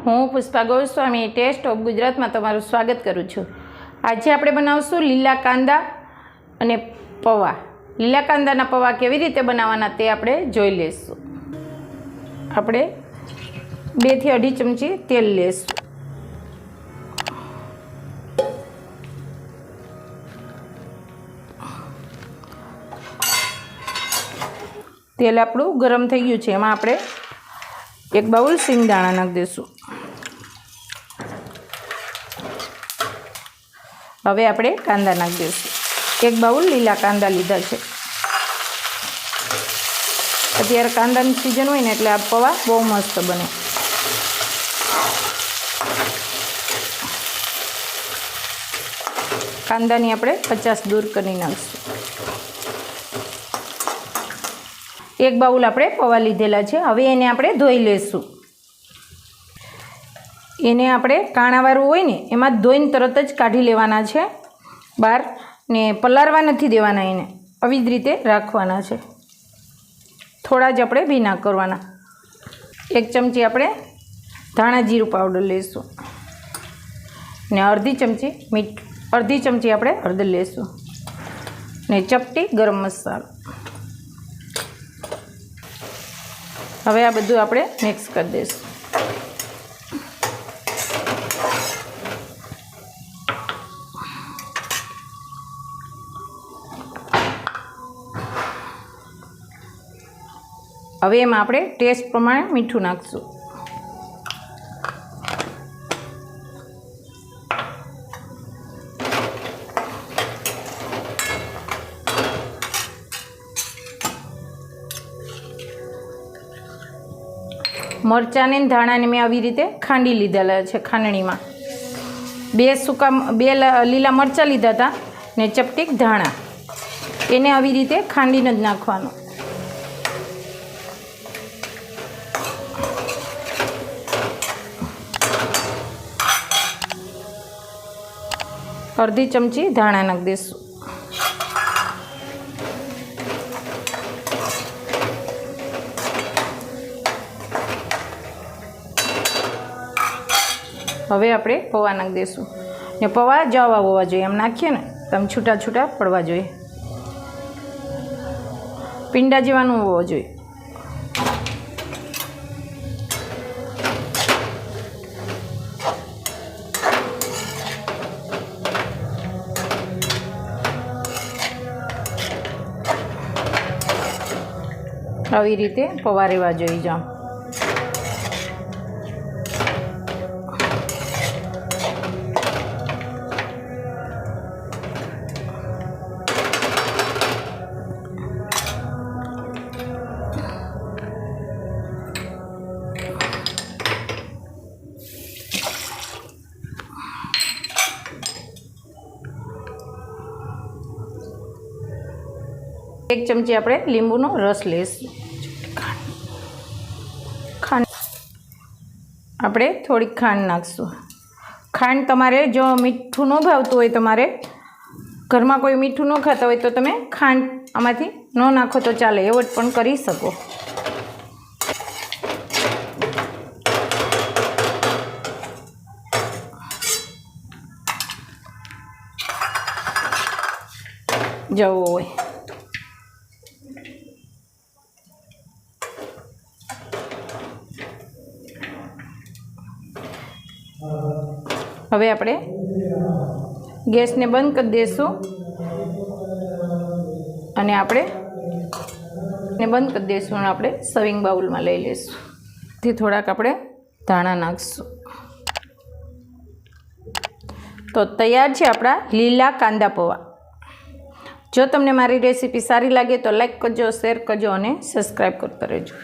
હું Pushpa Goswami test of ગુજરાતમાં તમારું સ્વાગત કરું છું। આજે આપણે બનાવશું લીલા કાંદા અને પૌવા। લીલા કાંદાના પૌવા કેવી રીતે બનાવવાના તે આપણે જોઈ લઈશું। આપણે 2 થી 2.5 ચમચી તેલ લઈશું। તેલ આપણું ગરમ થઈ ગયું છે, એમાં આપણે 1 બાઉલ સિંગદાણા નાખી દઈશું। હવે આપણે કાંદા નાખી દઈશું। 1 બાઉલ લીલા કાંદા લીધા છે। અત્યારે કાંદાની સિઝન હોય ને એટલે આ પૌવા બહુ મસ્ત બને। કાંદાની આપણે 50 દૂર કરી નાખીશું। 1 બાઉલ આપણે પૌવા લીધેલા છે। હવે એને આપણે ધોઈ લઈશું। એને આપણે કાણાવાળું હોય ને એમાં ધોઈને તરત જ કાઢી લેવાના છે બહાર, ને પલાળવા નથી દેવાના, એને આવી જ રીતે રાખવાના છે। થોડા જ આપણે ભીના કરવાના। 1 ચમચી આપણે ધાણા જીરું પાવડર લઈશું ને અડધી ચમચી આપણે હળદર લઈશું ને ચપટી ગરમ મસાલો। હવે આ બધું આપણે મિક્સ કરી દઈશું। હવે એમાં આપણે ટેસ્ટ પ્રમાણે મીઠું નાખીશું। મરચાંને ધાણાને મેં આવી રીતે ખાંડી લીધેલા છે ખાંડણીમાં। 2 લીલા મરચાં લીધા હતા ને ચપટીક ધાણા, એને આવી રીતે ખાંડીને જ નાખવાનું। અડધી ચમચી ધાણા નાખી દઈશું। હવે આપણે પૌવા નાખી દઈશું ને પૌવા જાવા હોવા જોઈએ, એમ નાખીએ ને તો આમ છૂટા છૂટા પડવા જોઈએ, પીંડા જેવાનું હોવો જોઈએ। આવી રીતે પૌવા રહેવા જોઈએ જામ। એક ચમચી આપણે લીંબુનો રસ લઈશું। આપણે થોડીક ખાંડ નાખીશું। ખાંડ તમારે જો મીઠું ન ભાવતું હોય, તમારે ઘરમાં કોઈ મીઠું ન ખાતા હોય તો તમે ખાંડ આમાંથી ન નાખો તો ચાલે, એવોર્ડ પણ કરી શકો। જવો હોય હવે આપણે ગેસને બંધ કરી દઈશું અને આપણે સર્વિંગ બાઉલમાં લઈ લઈશું। થી થોડાક આપણે ધાણા નાખીશું તો તૈયાર છે આપણા લીલા કાંદા પૌવા। જો તમને મારી રેસીપી સારી લાગે તો લાઈક કરજો, શેર કરજો અને સબસ્ક્રાઈબ કરતા રહેજો।